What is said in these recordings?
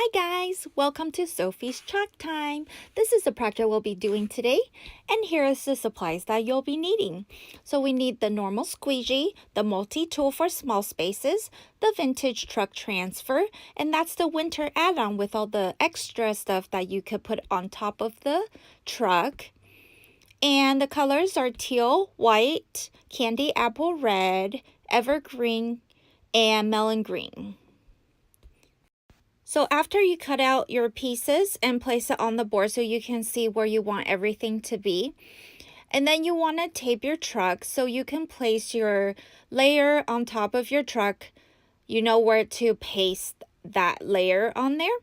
Hi guys, welcome to Sophie's Chalk Time. This is the project we'll be doing today, and here is the supplies that you'll be needing. So we need the normal squeegee, the multi-tool for small spaces, the vintage truck transfer, and that's the winter add-on with all the extra stuff that you could put on top of the truck. And the colors are teal, white, candy apple red, evergreen, and melon green. So after you cut out your pieces and place it on the board so you can see where you want everything to be. And then you want to tape your truck so you can place your layer on top of your truck. You know where to paste that layer on there.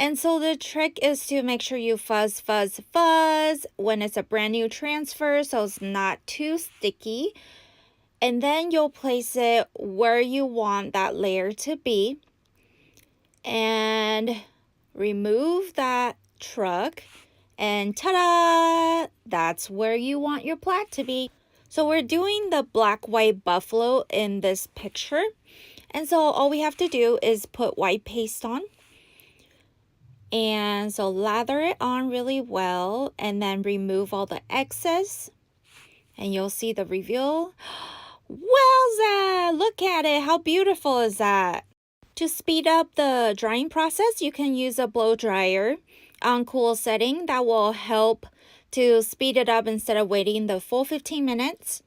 And so the trick is to make sure you fuzz when it's a brand new transfer so it's not too sticky. And then you'll place it where you want that layer to be. And remove that truck, and ta-da! That's where you want your plaid to be. So we're doing the black white buffalo in this picture, and so all we have to do is put white paste on, and so lather it on really well, and then remove all the excess, and you'll see the reveal. Wowza! Look at it! How beautiful is that? To speed up the drying process, you can use a blow dryer on cool setting. That will help to speed it up instead of waiting the full 15 minutes.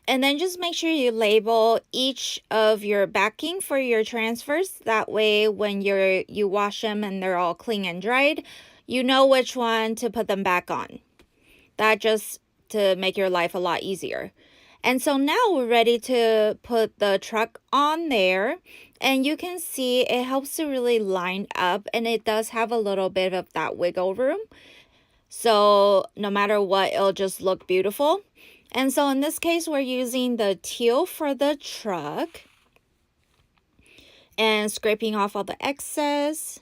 And then just make sure you label each of your backing for your transfers. That way when you wash them and they're all clean and dried, you know which one to put them back on. That just to make your life a lot easier. And so now we're ready to put the truck on there. And you can see it helps to really line up, and it does have a little bit of that wiggle room. So no matter what, it'll just look beautiful. And so in this case, we're using the teal for the truck and scraping off all the excess.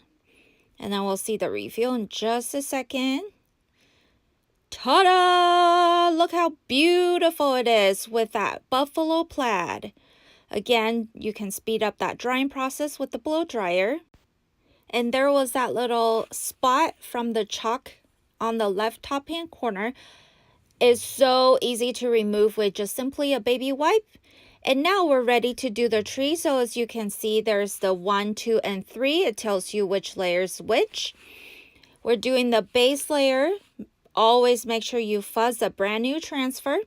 And then we'll see the reveal in just a second. Ta-da! Look how beautiful it is with that buffalo plaid. Again, you can speed up that drying process with the blow dryer. And there was that little spot from the chalk on the left top hand corner. It's so easy to remove with just simply a baby wipe. And now we're ready to do the tree. So as you can see, there's the 1, 2, and 3. It tells you which layer's which. We're doing the base layer. Always make sure you fuzz a brand new transfer.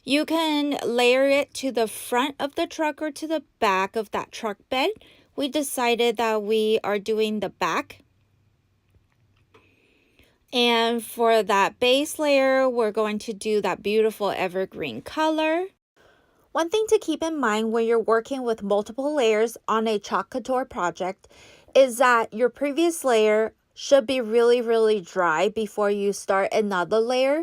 You can layer it to the front of the truck or to the back of that truck bed. We decided that we are doing the back. And for that base layer, we're going to do that beautiful evergreen color. One thing to keep in mind when you're working with multiple layers on a Chalk Couture project is that your previous layer should be really dry before you start another layer.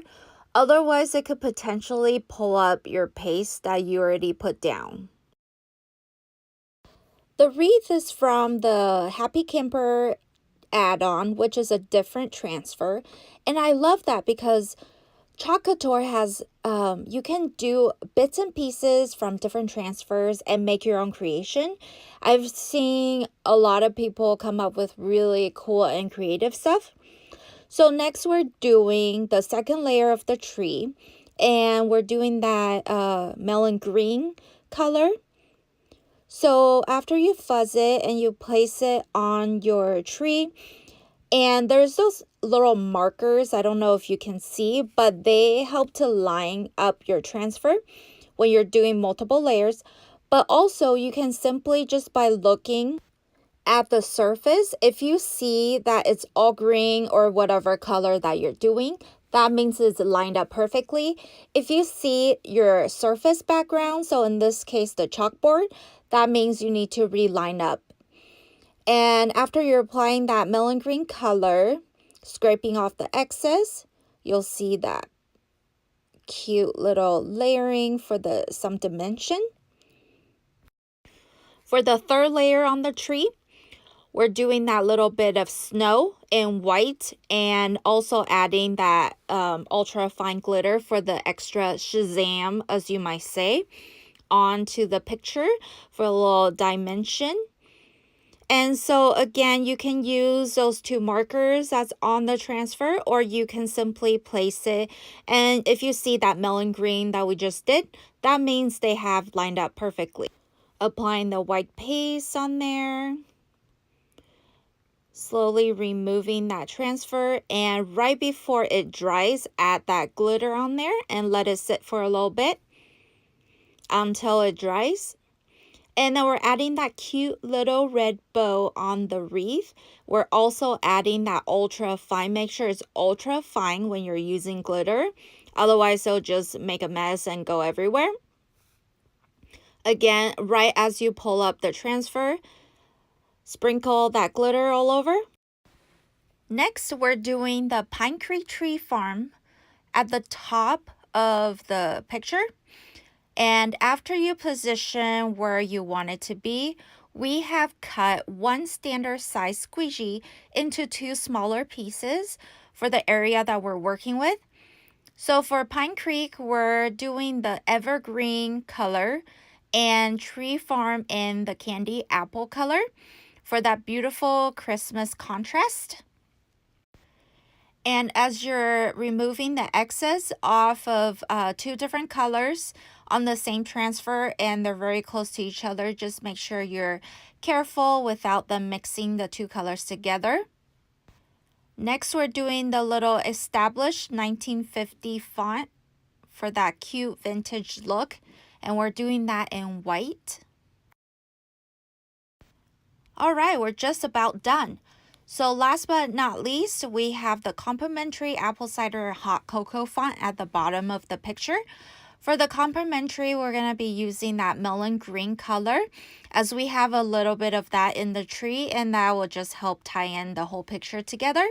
Otherwise, it could potentially pull up your paste that you already put down. The wreath is from the Happy Camper add-on, which is a different transfer. And I love that because Chalk Couture has, you can do bits and pieces from different transfers and make your own creation. I've seen a lot of people come up with really cool and creative stuff. So next we're doing the second layer of the tree, and we're doing that melon green color. So after you fuzz it and you place it on your tree, and there's those little markers, I don't know if you can see, but they help to line up your transfer when you're doing multiple layers. But also you can simply just by looking at the surface, if you see that it's all green or whatever color that you're doing, that means it's lined up perfectly. If you see your surface background, so in this case the chalkboard, that means you need to reline up. And after you're applying that melon green color, scraping off the excess, you'll see that cute little layering for some dimension. For the third layer on the tree, we're doing that little bit of snow in white and also adding that ultra fine glitter for the extra shazam, as you might say, onto the picture for a little dimension. And so again, you can use those two markers that's on the transfer, or you can simply place it. And if you see that melon green that we just did, that means they have lined up perfectly. Applying the white paste on there. Slowly removing that transfer, and right before it dries, add that glitter on there and let it sit for a little bit until it dries. And then we're adding that cute little red bow on the wreath. We're also adding that ultra fine. Make sure it's ultra fine when you're using glitter. Otherwise, it'll just make a mess and go everywhere. Again, right as you pull up the transfer, sprinkle that glitter all over. Next, we're doing the Pine Creek Tree Farm at the top of the picture. And after you position where you want it to be, we have cut one standard size squeegee into two smaller pieces for the area that we're working with. So for Pine Creek, we're doing the evergreen color and Tree Farm in the candy apple color for that beautiful Christmas contrast. And as you're removing the excess off of two different colors on the same transfer and they're very close to each other, just make sure you're careful without them mixing the two colors together. Next, we're doing the little established 1950 font for that cute vintage look, and we're doing that in white. All right, we're just about done. So last but not least, we have the complimentary apple cider hot cocoa font at the bottom of the picture. For the complimentary, we're going to be using that melon green color, as we have a little bit of that in the tree, and that will just help tie in the whole picture together.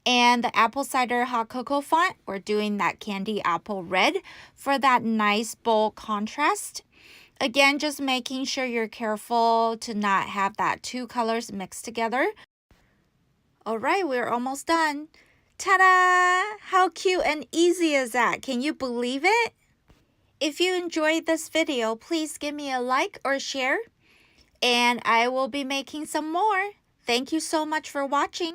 And the apple cider hot cocoa font, we're doing that candy apple red for that nice bold contrast. Again, just making sure you're careful to not have that two colors mixed together. All right, we're almost done. Ta-da! How cute and easy is that? Can you believe it? If you enjoyed this video, please give me a like or share, and I will be making some more. Thank you so much for watching.